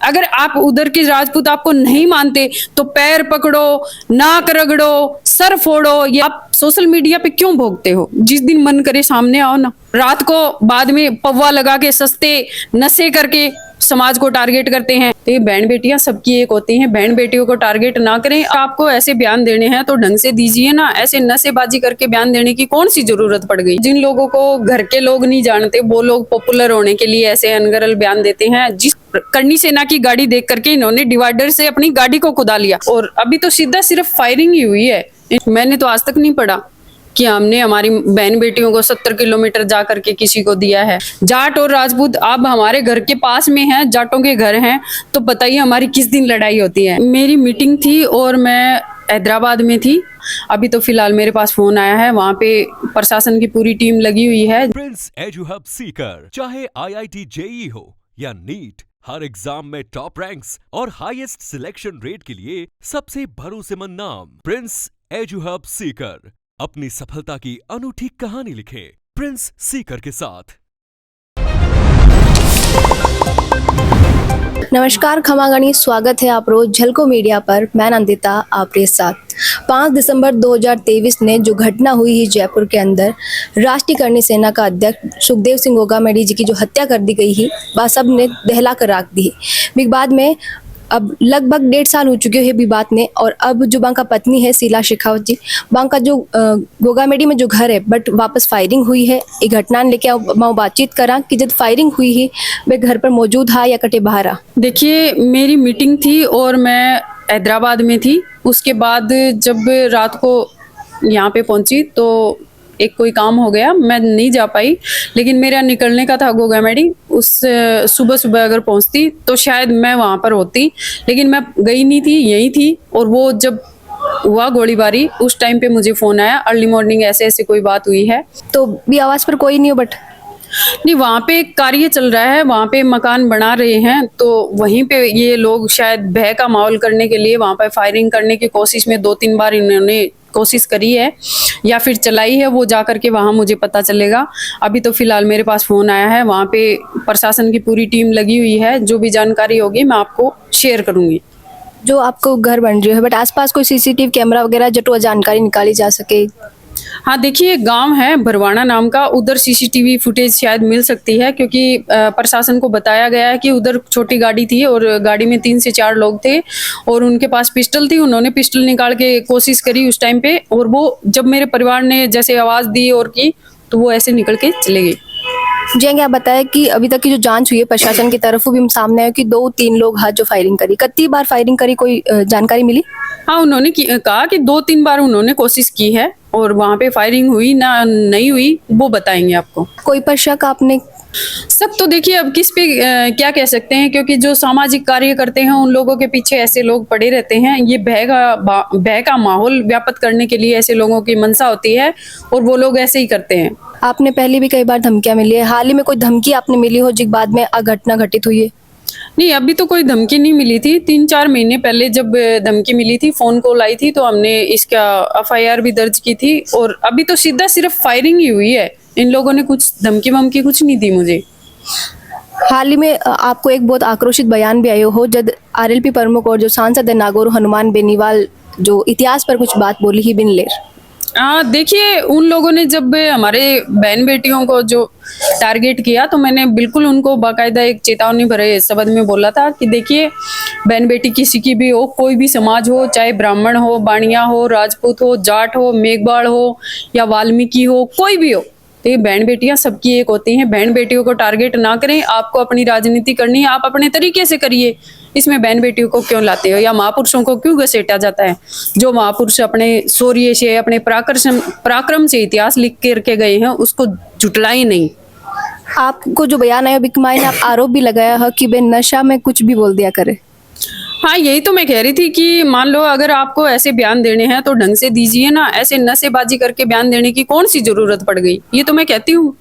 अगर आप उधर के राजपूत आपको नहीं मानते तो पैर पकड़ो, नाक रगड़ो, सर फोड़ो। ये आप सोशल मीडिया पे क्यों भोगते हो? जिस दिन मन करे सामने आओ ना। रात को बाद में पौवा लगा के सस्ते नशे करके समाज को टारगेट करते हैं। तो ये बहन बेटियां सबकी एक होती हैं, बहन बेटियों को टारगेट ना करें। आपको ऐसे बयान देने हैं तो ढंग से दीजिए ना, ऐसे नशेबाजी करके बयान देने की कौन सी जरूरत पड़ गई? जिन लोगों को घर के लोग नहीं जानते वो लोग पॉपुलर होने के लिए ऐसे अनगरल बयान देते हैं। जिस करनी सेना की गाड़ी देख करके इन्होंने डिवाइडर से अपनी गाड़ी को खुदा लिया, और अभी तो सीधा सिर्फ फायरिंग ही हुई है। मैंने तो आज तक नहीं पढ़ा कि हमने हमारी बहन बेटियों को 70 किलोमीटर जा करके किसी को दिया है। जाट और राजपूत अब हमारे घर के पास में हैं, जाटों के घर हैं, तो बताइए हमारी किस दिन लड़ाई होती है? मेरी मीटिंग थी और मैं हैदराबाद में थी। अभी तो फिलहाल मेरे पास फोन आया है, वहाँ पे प्रशासन की पूरी टीम लगी हुई है। प्रिंस एजू हब सीकर, चाहे IIT JEE हो या नीट, हर एग्जाम में टॉप रैंक्स और हाईएस्ट सिलेक्शन रेट के लिए सबसे भरोसेमंद नाम प्रिंस एजू हब सीकर। अपनी सफलता की अनूठी कहानी लिखें प्रिंस सीकर के साथ। नमस्कार खमागणी, स्वागत है आप रोज झलको मीडिया पर। मैं नंदिता आपके साथ। 5 दिसंबर 2023 ने जो घटना हुई है जयपुर के अंदर, राष्ट्रीय करणी सेना का अध्यक्ष सुखदेव सिंह गोगामेडी जी की जो हत्या कर दी गई है, वह सब ने दहला कर रख दी है। विवाद में अब लगभग 1.5 साल हो चुके हैं विवाद में, और अब जो बांका पत्नी है शीला शेखावत जी, बांका जो गोगामेडी में जो घर है बट वापस फायरिंग हुई है। ये घटना लेके मैं बातचीत करा कि जब फायरिंग हुई है वे घर पर मौजूद हा या कटे बाहर आ? देखिए, मेरी मीटिंग थी और मैं हैदराबाद में थी। उसके बाद जब रात को यहाँ पे पहुंची तो एक कोई काम हो गया, मैं नहीं जा पाई, लेकिन मेरा निकलने का था गोगामेडी। उस सुबह सुबह अगर पहुंचती तो शायद मैं वहाँ पर होती, लेकिन मैं गई नहीं थी, यही थी। और वो जब हुआ गोलीबारी, उस टाइम पे मुझे फोन आया, अर्ली मॉर्निंग ऐसे ऐसे कोई बात हुई है। तो भी आवाज़ पर कोई नहीं हो? बट नहीं, वहाँ पे कार्य चल रहा है, वहाँ पे मकान बना रहे हैं, तो वहीं पे ये लोग शायद भय का माहौल करने के लिए वहाँ पे फायरिंग करने की कोशिश में 2-3 बार इन्होंने कोशिश करी है या फिर चलाई है। वो जा करके वहाँ मुझे पता चलेगा। अभी तो फिलहाल मेरे पास फोन आया है, वहाँ पे प्रशासन की पूरी टीम लगी हुई है। जो भी जानकारी होगी मैं आपको शेयर करूँगी। जो आपको घर बन रही है, बट आसपास कोई CCTV कैमरा वगैरह जो जानकारी निकाली जा सके? हाँ, देखिए, गांव है भरवाना नाम का, उधर CCTV फुटेज शायद मिल सकती है, क्योंकि प्रशासन को बताया गया है कि उधर छोटी गाड़ी थी और गाड़ी में 3 से 4 लोग थे और उनके पास पिस्टल थी। उन्होंने पिस्टल निकाल के कोशिश करी उस टाइम पे, और वो जब मेरे परिवार ने जैसे आवाज़ दी और की तो वो ऐसे निकल के चले गए। जी, आप बताया कि अभी तक की जो जांच हुई है प्रशासन की तरफ, वो भी सामने आया कि 2-3 लोग हाथ जो फायरिंग करी, कितनी बार फायरिंग करी, कोई जानकारी मिली? हाँ, उन्होंने कहा कि 2-3 बार उन्होंने कोशिश की है और वहाँ पे फायरिंग हुई ना नहीं हुई वो बताएंगे आपको। कोई पर शक आपने? सब तो देखिए, अब किस पे क्या कह सकते हैं, क्योंकि जो सामाजिक कार्य करते हैं उन लोगों के पीछे ऐसे लोग पड़े रहते हैं। ये भय का माहौल व्याप्त करने के लिए ऐसे लोगों की मंशा होती है और वो लोग ऐसे ही करते हैं। आपने पहले भी कई बार धमकियां मिली है, हाल ही में कोई धमकी आपने मिली हो जिस बाद में घटना घटित हुई है? नहीं, अभी तो कोई धमकी नहीं मिली थी। 3-4 महीने पहले जब धमकी मिली थी, फोन कॉल आई थी, तो हमने इसका FIR भी दर्ज की थी। और अभी तो सीधा सिर्फ फायरिंग ही हुई है, इन लोगों ने कुछ धमकी वमकी कुछ नहीं दी मुझे। हाल ही में आपको एक बहुत आक्रोशित बयान भी आयो हो, जब RLP प्रमुख और जो सांसद है नागौर हनुमान बेनीवाल जो इतिहास पर कुछ बात बोली ही बिन लेर। देखिए, उन लोगों ने जब हमारे बहन बेटियों को जो टारगेट किया तो मैंने बिल्कुल उनको बाकायदा एक चेतावनी भरे शब्द में बोला था कि देखिए, बहन बेटी किसी की भी हो, कोई भी समाज हो, चाहे ब्राह्मण हो, बाणिया हो, राजपूत हो, जाट हो, मेघवाड़ हो या वाल्मीकि हो, कोई भी हो, तो ये बहन बेटियां सबकी एक होती हैं। बहन बेटियों को टारगेट ना करें। आपको अपनी राजनीति करनी है, आप अपने तरीके से करिए। इसमें बहन बेटियों को क्यों लाते हो या महापुरुषों को क्यों घसीटा जाता है? जो महापुरुष अपने शौर्य से, अपने पराक्रम से इतिहास लिख के गए हैं, उसको झुटलाई नहीं। आपको जो बयान आया बिकमाई ने आप आरोप भी लगाया है कि वे नशा में कुछ भी बोल दिया करे। हाँ, यही तो मैं कह रही थी कि मान लो अगर आपको ऐसे बयान देने हैं तो ढंग से दीजिए ना, ऐसे नशेबाजी करके बयान देने की कौन सी जरूरत पड़ गई? ये तो मैं कहती हूँ।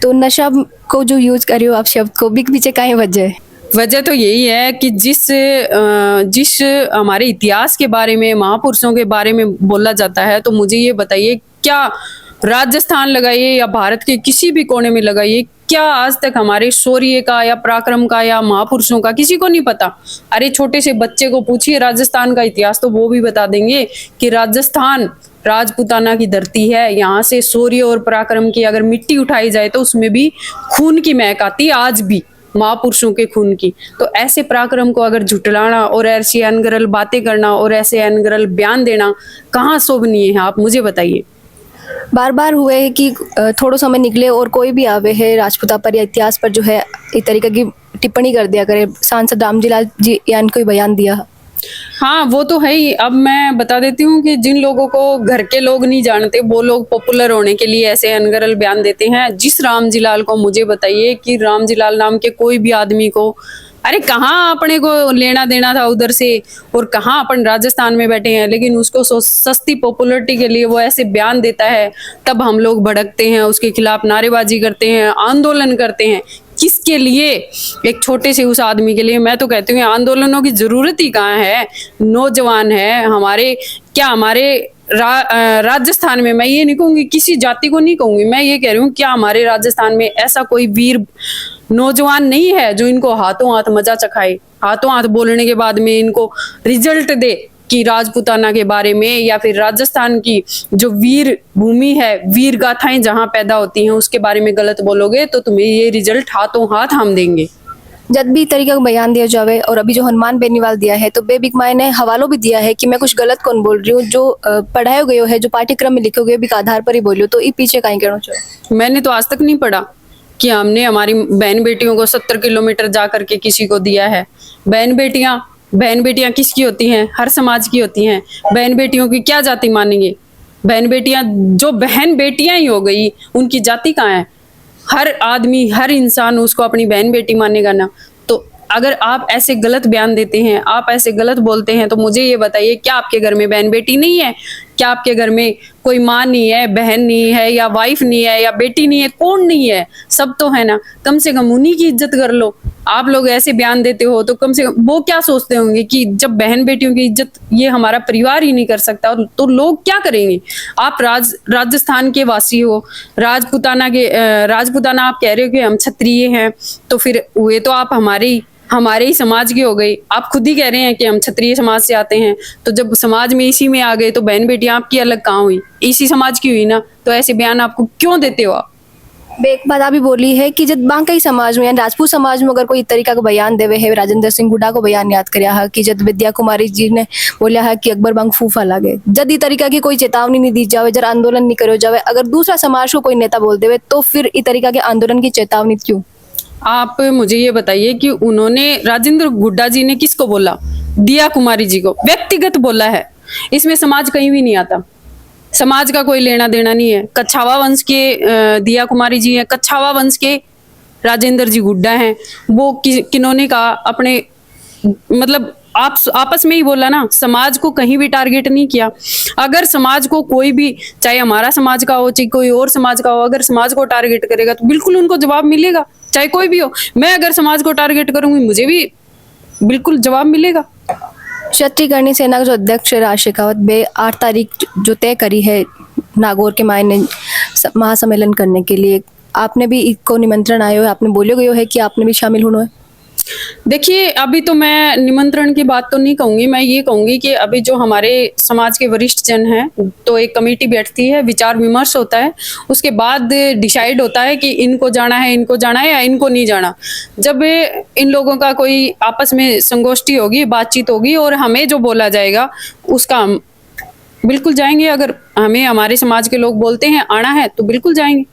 तो नशा को जो यूज कर रहे हो आप शब्द को, पीछे काहे वजह है? वजह तो यही है कि जिस हमारे इतिहास के बारे में, महापुरुषों के बारे में बोला जाता है, तो मुझे ये बताइए, क्या राजस्थान लगाइए या भारत के किसी भी कोने में लगाइए, क्या आज तक हमारे शौर्य का या पराक्रम का या महापुरुषों का किसी को नहीं पता? अरे छोटे से बच्चे को पूछिए राजस्थान का इतिहास तो वो भी बता देंगे कि राजस्थान राजपूताना की धरती है। यहाँ से शौर्य और पराक्रम की अगर मिट्टी उठाई जाए तो उसमें भी खून की महक आती है, आज भी महापुरुषों के खून की। तो ऐसे पराक्रम को अगर झुटलाना और ऐसी अनगरल बातें करना और ऐसे अनगरल बयान देना कहाँ शोभनीय है, आप मुझे बताइए। बार बार हुए है कि थोड़ो समय निकले और कोई भी आवे है राजपूता पर या इतिहास पर जो है इस तरीके की टिप्पणी कर दिया करे। सांसद रामजी लाल जी यान कोई बयान दिया। हाँ वो तो है ही। अब मैं बता देती हूँ कि जिन लोगों को घर के लोग नहीं जानते वो लोग पॉपुलर होने के लिए ऐसे अनगरल बयान देते हैं। जिस रामजी लाल को, मुझे बताइए कि रामजी लाल नाम के कोई भी आदमी को, अरे कहाँ अपने को लेना देना था उधर से, और कहाँ अपन राजस्थान में बैठे हैं, लेकिन उसको सस्ती पॉपुलरिटी के लिए वो ऐसे बयान देता है। तब हम लोग भड़कते हैं, उसके खिलाफ नारेबाजी करते हैं, आंदोलन करते हैं। किसके लिए? एक छोटे से उस आदमी के लिए। मैं तो कहती हूँ आंदोलनों की जरूरत ही कहाँ है? नौजवान है हमारे, क्या हमारे राजस्थान में, मैं ये नहीं कहूंगी किसी जाति को नहीं कहूंगी, मैं ये कह रही हूँ क्या हमारे राजस्थान में ऐसा कोई वीर नौजवान नहीं है जो इनको हाथों हाथ मजा चखाए, हाथों हाथ बोलने के बाद में इनको रिजल्ट दे कि राजपूताना के बारे में या फिर राजस्थान की जो वीर भूमि है, वीर गाथाएं जहाँ पैदा होती हैं उसके बारे में गलत बोलोगे तो तुम्हें ये रिजल्ट हाथों हाथ हम देंगे। जब भी तरीके का बयान दिया जावे, और अभी जो हनुमान बेनीवाल दिया है तो बेबिक माए ने हवालों भी दिया है कि मैं कुछ गलत कौन बोल रही हूँ, जो पढ़ाए गए है, जो पाठ्यक्रम में लिखे गए के आधार पर ही बोलियो, तो ये पीछे कहीं कहना चाहिए। मैंने तो आज तक नहीं पढ़ा कि हमने हमारी बहन बेटियों को 70 किलोमीटर जा करके किसी को दिया है। बहन बेटियां किसकी होती हैं? हर समाज की होती हैं। बहन बेटियों की क्या जाति मानेंगे? बहन बेटियां जो बहन बेटियां ही हो गई, उनकी जाति कहाँ है? हर आदमी, हर इंसान उसको अपनी बहन बेटी मानेगा ना। तो अगर आप ऐसे गलत बयान देते हैं, आप ऐसे गलत बोलते हैं, तो मुझे ये बताइए क्या आपके घर में बहन बेटी नहीं है? क्या आपके घर में कोई माँ नहीं है, बहन नहीं है, या वाइफ नहीं है, या बेटी नहीं है? कौन नहीं है? सब तो है ना। कम से कम उन्हीं की इज्जत कर लो। आप लोग ऐसे बयान देते हो तो कम से कम वो क्या सोचते होंगे कि जब बहन बेटियों की इज्जत ये हमारा परिवार ही नहीं कर सकता तो लोग क्या करेंगे? आप राजस्थान के वासी हो, राजपूताना आप कह रहे हो कि हम क्षत्रिय हैं, तो फिर हुए तो आप हमारे ही समाज के हो गए। आप खुद ही कह रहे हैं कि हम क्षत्रिय समाज से आते हैं, तो जब समाज में इसी में आ गए तो बहन बेटियां आपकी अलग कहाँ हुई? इसी समाज की हुई ना। तो ऐसे बयान आपको क्यों देते हो आप? एक बात आप भी बोली है कि जब बांकई समाज में या राजपूत समाज में अगर कोई तरीका का बयान देवे है, राजेंद्र सिंह हुड्डा को बयान याद कराया है कि जब विद्या कुमारी जी ने बोलिया है कि अकबर बांग फूफा लागे, जब ई तरीका की कोई चेतावनी नहीं दी जावे, जरा आंदोलन नहीं करो जावे, अगर दूसरा समाज को कोई नेता बोल देवे तो फिर ई तरीका के आंदोलन की चेतावनी क्यों? आप मुझे ये बताइए कि उन्होंने, राजेंद्र हुड्डा जी ने किसको बोला? दिया कुमारी जी को व्यक्तिगत बोला है। इसमें समाज कहीं भी नहीं आता, समाज का कोई लेना देना नहीं है। कच्छावा वंश के दिया कुमारी जी हैं, कच्छावा वंश के राजेंद्र जी हुड्डा हैं। वो किन्होंने कहा अपने, मतलब आप आपस में ही बोला ना, समाज को कहीं भी टारगेट नहीं किया। अगर समाज को कोई भी, चाहे हमारा समाज का हो चाहे कोई और समाज का हो, अगर समाज को टारगेट करेगा तो बिल्कुल उनको जवाब मिलेगा, चाहे कोई भी हो। मैं अगर समाज को टारगेट करूंगी मुझे भी बिल्कुल जवाब मिलेगा। क्षत्रिय करणी सेना का जो अध्यक्ष राज शेखावत बे 8 तारीख जो तय करी है नागौर के मायने महासम्मेलन करने के लिए, आपने भी इनको निमंत्रण आयो है, आपने बोलियो गयो है कि आपने भी शामिल होना है? देखिए अभी तो मैं निमंत्रण की बात तो नहीं कहूंगी, मैं ये कहूंगी कि अभी जो हमारे समाज के वरिष्ठ जन हैं तो एक कमेटी बैठती है, विचार विमर्श होता है, उसके बाद डिसाइड होता है कि इनको जाना है या इनको नहीं जाना। जब इन लोगों का कोई आपस में संगोष्ठी होगी, बातचीत होगी और हमें जो बोला जाएगा उसका हम बिल्कुल जाएंगे। अगर हमें हमारे समाज के लोग बोलते हैं आना है तो बिल्कुल जाएंगे।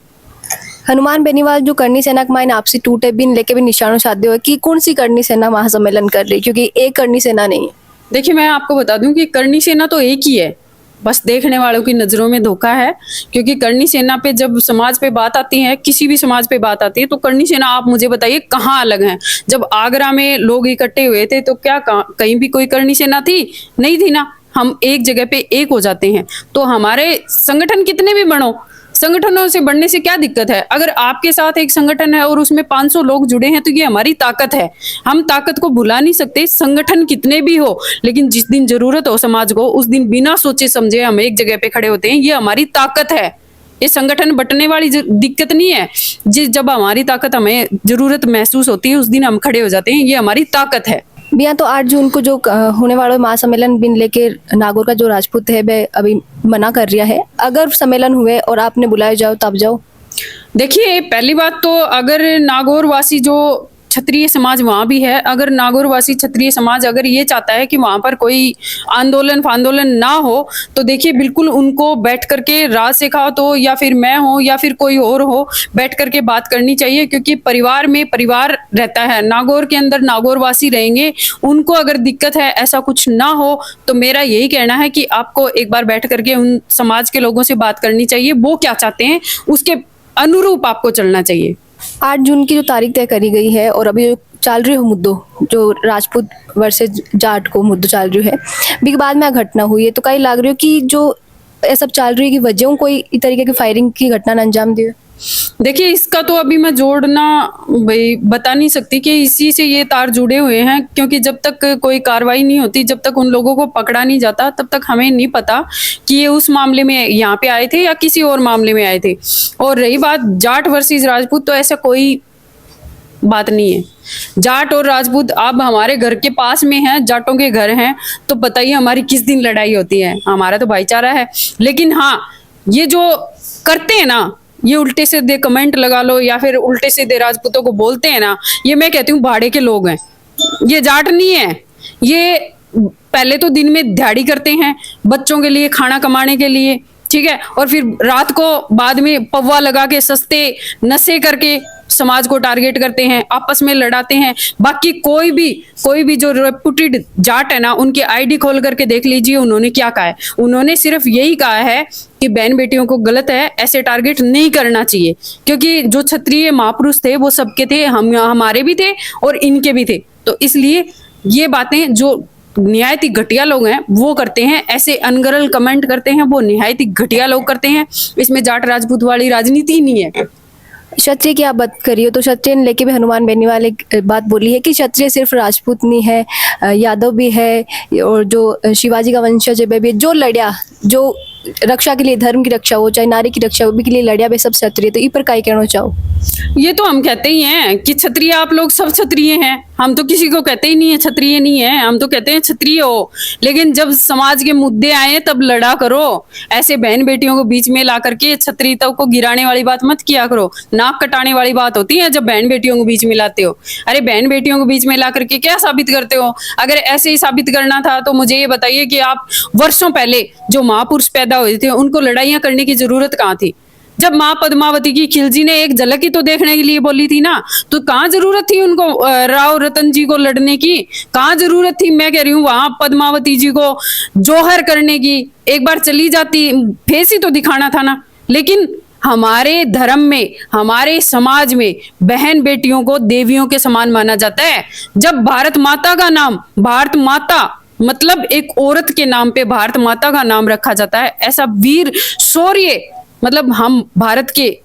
हनुमान बेनीवाल जो करणी सेना के मायने आपसी टूटे बिन लेके भी निशानों साधे हुए कि कौन सी करणी सेना महासम्मेलन कर रही, क्योंकि एक करणी सेना नहीं है। देखिए मैं आपको बता दूं कि करणी सेना तो एक ही है, बस देखने वालों की नजरों में धोखा है। क्योंकि करणी सेना पे जब समाज पे बात आती है, किसी भी समाज पे बात आती है, तो करणी सेना आप मुझे बताइए कहाँ अलग है? जब आगरा में लोग इकट्ठे हुए थे तो क्या कहीं भी कोई करणी सेना थी? नहीं थी ना। हम एक जगह पे एक हो जाते हैं। तो हमारे संगठन कितने भी बनो, संगठनों से बढ़ने से क्या दिक्कत है? अगर आपके साथ एक संगठन है और उसमें 500 लोग जुड़े हैं तो ये हमारी ताकत है। हम ताकत को भुला नहीं सकते, संगठन कितने भी हो, लेकिन जिस दिन जरूरत हो समाज को उस दिन बिना सोचे समझे हम एक जगह पे खड़े होते हैं। ये हमारी ताकत है, ये संगठन बंटने वाली दिक्कत नहीं है। जब हमारी ताकत हमें जरूरत महसूस होती है उस दिन हम खड़े हो जाते हैं, ये हमारी ताकत है। भैया तो 8 जून को जो होने वाला महासम्मेलन बिन लेके नागौर का जो राजपूत है वह अभी मना कर रहा है। अगर सम्मेलन हुए और आपने बुलाया जाओ तो आप जाओ? देखिए, पहली बात तो अगर नागौर वासी जो क्षत्रिय समाज वहां भी है, अगर नागौर वासी क्षत्रिय समाज अगर ये चाहता है कि वहां पर कोई आंदोलन ना हो तो देखिए बिल्कुल उनको बैठ करके राज सिखाओ तो, या फिर मैं हो या फिर कोई और हो, बैठ करके बात करनी चाहिए। क्योंकि परिवार में परिवार रहता है, नागौर के अंदर नागौर वासी रहेंगे, उनको अगर दिक्कत है ऐसा कुछ ना हो तो मेरा यही कहना है कि आपको एक बार बैठ करके उन समाज के लोगों से बात करनी चाहिए। वो क्या चाहते हैं उसके अनुरूप आपको चलना चाहिए। 8 जून की जो तारीख तय करी गई है और अभी जो चल रही हो मुद्दों, जो राजपूत वर्सेस जाट को मुद्दों चल रही है, भी बाद में घटना हुई है तो कहीं लग रही हो कि जो ये सब चल रही है कि वजहों कोई इस तरीके की फायरिंग की घटना ने अंजाम दिया? देखिए, इसका तो अभी मैं जोड़ना भाई बता नहीं सकती कि इसी से ये तार जुड़े हुए हैं, क्योंकि जब तक कोई कार्रवाई नहीं होती, जब तक उन लोगों को पकड़ा नहीं जाता, तब तक हमें नहीं पता कि ये उस मामले में यहाँ पे आए थे या किसी और मामले में आए थे। और रही बात जाट वर्सेस राजपूत, तो ऐसा कोई बात नहीं है। जाट और राजपूत अब हमारे घर के पास में हैं, जाटों के घर हैं, तो बताइए हमारी किस दिन लड़ाई होती है? हमारा तो भाईचारा है। लेकिन हाँ, ये जो करते हैं ना, ये उल्टे सीधे कमेंट लगा लो या फिर उल्टे सीधे राजपूतों को बोलते हैं ना, ये मैं कहती हूँ भाड़े के लोग हैं, ये जाट नहीं है। ये पहले तो दिन में दिहाड़ी करते हैं बच्चों के लिए, खाना कमाने के लिए, ठीक है, और फिर रात को बाद में पौवा लगा के सस्ते नशे करके समाज को टारगेट करते हैं, आपस में लड़ाते हैं। बाकी कोई भी जो रेपुटेड जाट है ना, उनकी आईडी खोल करके देख लीजिए उन्होंने क्या कहा है। उन्होंने सिर्फ यही कहा है कि बहन बेटियों को गलत है, ऐसे टारगेट नहीं करना चाहिए। क्योंकि जो क्षत्रिय महापुरुष थे वो सबके थे, हमारे भी थे और इनके भी थे। तो इसलिए ये बातें जो निहायत ही घटिया लोग हैं वो करते हैं, ऐसे अनगरल कमेंट करते हैं, वो निहायत ही घटिया लोग करते हैं। इसमें जाट राजपूत वाली राजनीति नहीं है। क्षत्रिय की आप बात करिए तो क्षत्रिय ने लेके भी हनुमान बेनीवाल एक बात बोली है कि क्षत्रिय सिर्फ राजपूत नहीं है, यादव भी है, और जो शिवाजी का वंशज है भी, जो लड़िया, जो रक्षा के लिए, धर्म की रक्षा हो चाहे नारी की रक्षा हो, भी के लिए लड़िया भी सब क्षत्रिय। तो इ पर काय कहना चाहो? ये तो हम कहते ही हैं कि क्षत्रिय आप लोग सब क्षत्रिय हैं, हम तो किसी को कहते ही नहीं है क्षत्रिय नहीं है, हम तो कहते हैं क्षत्रिय हो। लेकिन जब समाज के मुद्दे आए तब लड़ा करो, ऐसे बहन बेटियों को बीच में ला करके क्षत्रियता को गिराने वाली बात मत किया करो। नाक कटाने वाली बात होती है जब बहन बेटियों को बीच में लाते हो। अरे बहन बेटियों को बीच में ला करके क्या साबित करते हो? अगर ऐसे ही साबित करना था तो मुझे ये बताइए कि आप वर्षों पहले जो महापुरुष पैदा हुए थे उनको लड़ाइयां करने की जरूरत कहाँ थी? जब माँ पद्मावती की खिलजी ने एक झलक ही तो देखने के लिए बोली थी ना, तो कहाँ जरूरत थी उनको राव रतन जी को लड़ने की? कहाँ जरूरत थी, मैं कह रही हूँ, वहां पद्मावती जी को जोहर करने की? एक बार चली जाती, फेस ही तो दिखाना था ना। लेकिन हमारे धर्म में, हमारे समाज में बहन बेटियों को देवियों के समान माना जाता है। जब भारत माता का नाम, भारत माता मतलब एक औरत के नाम पे भारत माता का नाम रखा जाता है, ऐसा वीर शौर्य, मतलब हम भारत के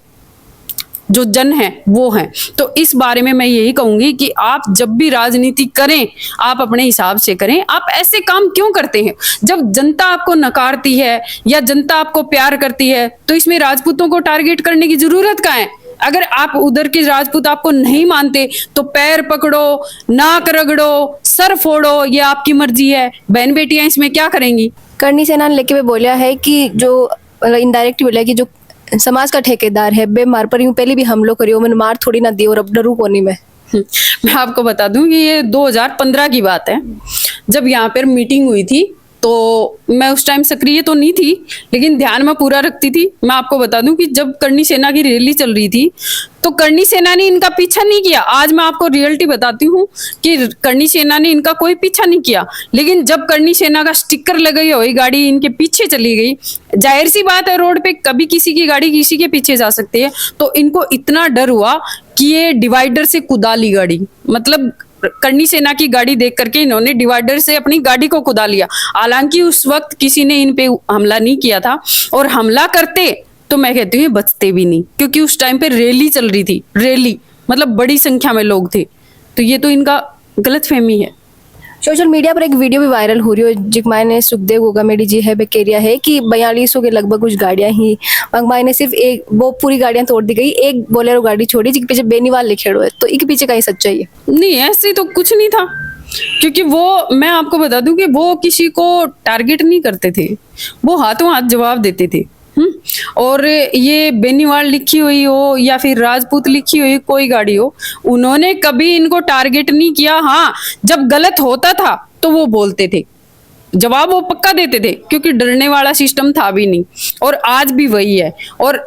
जो जन हैं वो हैं। तो इस बारे में मैं यही कहूंगी कि आप जब भी राजनीति करें आप अपने हिसाब से करें। आप ऐसे काम क्यों करते हैं? जब जनता आपको नकारती है या जनता आपको प्यार करती है तो इसमें राजपूतों को टारगेट करने की जरूरत कहाँ है? अगर आप उधर के राजपूत आपको नहीं मानते तो पैर पकड़ो, नाक रगड़ो, सर फोड़ो, ये आपकी मर्जी है। बहन बेटियां इसमें क्या करेंगी? करनी सेना ने लेके भी बोला है कि जो इनडायरेक्ट बोला है कि जो समाज का ठेकेदार है बे मार पर यूं पहले भी हमलों करियो, मैंने मार थोड़ी ना दी और अब डरू कोनी में। मैं आपको बता दूं कि ये 2015 की बात है, जब यहाँ पर मीटिंग हुई थी। तो मैं उस टाइम सक्रिय तो नहीं थी लेकिन ध्यान में पूरा रखती थी। मैं आपको बता दूं कि जब करनी सेना की रैली चल रही थी तो करनी सेना ने इनका पीछा नहीं किया। आज मैं आपको रियलिटी बताती हूँ कि करनी सेना ने इनका कोई पीछा नहीं किया। लेकिन जब करनी सेना का स्टिकर लगाई हुई गाड़ी इनके पीछे चली गई, जाहिर सी बात है रोड पे कभी किसी की गाड़ी किसी के पीछे जा सकती है, तो इनको इतना डर हुआ कि ये डिवाइडर से कुदा ली गाड़ी। मतलब करनी सेना की गाड़ी देख करके इन्होंने डिवाइडर से अपनी गाड़ी को कुदा लिया। हालांकि उस वक्त किसी ने इन पे हमला नहीं किया था, और हमला करते तो मैं कहती हूँ बचते भी नहीं, क्योंकि उस टाइम पे रैली चल रही थी। रैली मतलब बड़ी संख्या में लोग थे। तो ये तो इनका गलतफहमी है। सोशल मीडिया पर एक वीडियो भी वायरल हो रही है जिसमें ने सुखदेव गोगामेडी जी है बेकेरिया है कि 4200 के लगभग कुछ गाड़ियां ही मंगवाई ने सिर्फ एक वो पूरी गाड़ियां तोड़ दी गई, एक बोलेरो गाड़ी छोड़ी जिसके पीछे बेनीवाल लिखे हुए, तो इसके पीछे का ही सच्चाई है? नहीं, ऐसे तो कुछ नहीं था, क्योंकि वो मैं आपको बता दूं कि वो किसी को टारगेट नहीं करते थे, वो हाथों हाथ जवाब देते थे। और ये बेनीवाल लिखी हुई हो या फिर राजपूत लिखी हुई कोई गाड़ी हो, उन्होंने कभी इनको टारगेट नहीं किया। हाँ, जब गलत होता था तो वो बोलते थे, जवाब वो पक्का देते थे, क्योंकि डरने वाला सिस्टम था भी नहीं, और आज भी वही है। और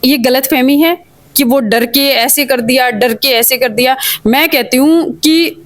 ये गलतफहमी है कि वो डर के ऐसे कर दिया, डर के ऐसे कर दिया। मैं कहती हूँ कि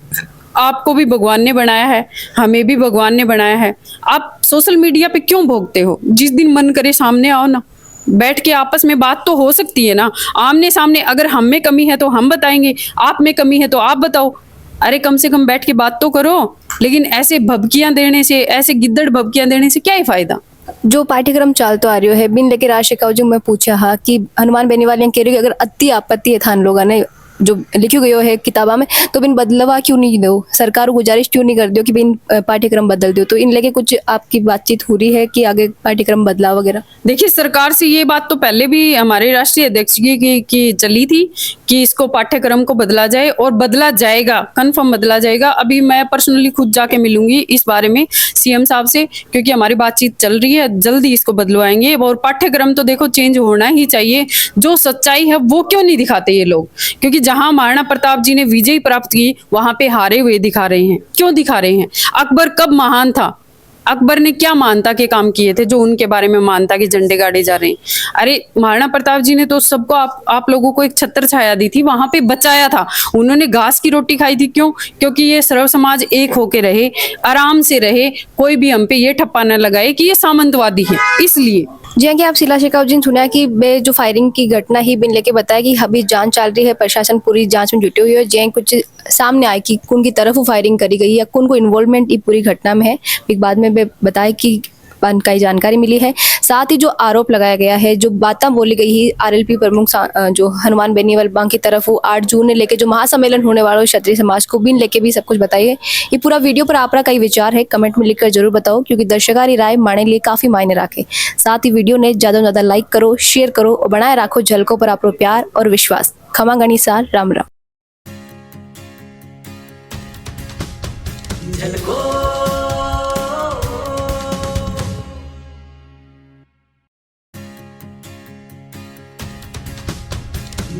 आपको भी भगवान ने बनाया है, हमें भी भगवान ने बनाया है। आप सोशल मीडिया पे क्यों भोगते हो? जिस दिन मन करे सामने आओ ना, बैठ के आपस में बात तो हो सकती है ना, आमने सामने। अगर हम में कमी है तो हम बताएंगे, आप में कमी है तो आप बताओ। अरे कम से कम बैठ के बात तो करो। लेकिन ऐसे भभकियां देने से, ऐसे गिद्दड़ भभकियां देने से क्या ही फायदा? जो पाठ्यक्रम चलतो आ रही है बिन लेके राशिका जो मैं पूछा हा कि हनुमान बेनीवाल कह रही अगर अति आपत्ति है थान लोगों ने जो लिखो गयो है किताबा में, तो बिन बदलवा क्यों नहीं दो, सरकार को गुजारिश क्यों नहीं कर दो कि बिन पाठ्यक्रम बदल दो? तो इन लेके कुछ आपकी बातचीत हो रही है कि आगे पाठ्यक्रम बदलाव वगैरह? देखिए, सरकार से ये बात तो पहले भी हमारे राष्ट्रीय अध्यक्ष की चली थी कि इसको पाठ्यक्रम को बदला जाए, और बदला जाएगा, कंफर्म बदला जाएगा। अभी मैं पर्सनली खुद जाके मिलूंगी इस बारे में सीएम साहब से, क्योंकि हमारी बातचीत चल रही है, जल्दी इसको बदलवाएंगे। और पाठ्यक्रम तो देखो चेंज होना ही चाहिए। जो सच्चाई है वो क्यों नहीं दिखाते ये लोग? क्योंकि जहां महाराणा प्रताप जी ने विजय प्राप्त की, वहां पे हारे हुए दिखा रहे हैं। क्यों दिखा रहे हैं? अकबर कब महान था? अकबर ने क्या मानता के काम किए थे जो उनके बारे में मानता कि झंडे गाड़े जा रहे हैं? अरे महाराणा प्रताप जी ने तो सबको, आप लोगों को एक छत्र छाया दी थी, वहां पे बचाया था। उन्होंने घास की रोटी खाई थी। क्यों? क्योंकि ये सर्व समाज एक होके रहे, आराम से रहे, कोई भी हम पे ये ठप्पा न लगाए कि ये सामंतवादी है, इसलिए। जी हाँ, कि आप शीला शेखावत जी ने सुना कि बे जो फायरिंग की घटना ही बिन लेके बताया कि अभी जांच चल रही है, प्रशासन पूरी जांच में जुटी हुई है। जैन कुछ सामने आए कि कौन की तरफ फायरिंग करी गई या कौन को इन्वॉल्वमेंट पूरी घटना में है, फिर बाद में बताया कि कई जानकारी मिली है। साथ ही जो आरोप लगाया गया है, जो बातें बोली गई है आरएलपी प्रमुख जो हनुमान बेनीवाल बांग की तरफ 8 जून ने लेके जो महासम्मेलन होने वाला है क्षत्रिय समाज को बिन लेके भी सब कुछ बताइए। ये पूरा वीडियो पर आपका कई विचार है, कमेंट में लिखकर जरूर बताओ, क्योंकि दर्शकारी राय माने लिए काफी मायने रखे। साथ ही वीडियो ने ज्यादा से ज्यादा लाइक करो, शेयर करो और बनाए रखो झलकों पर आपको प्यार और विश्वास। खमा गणिसार, राम राम।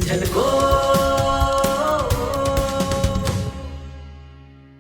झलको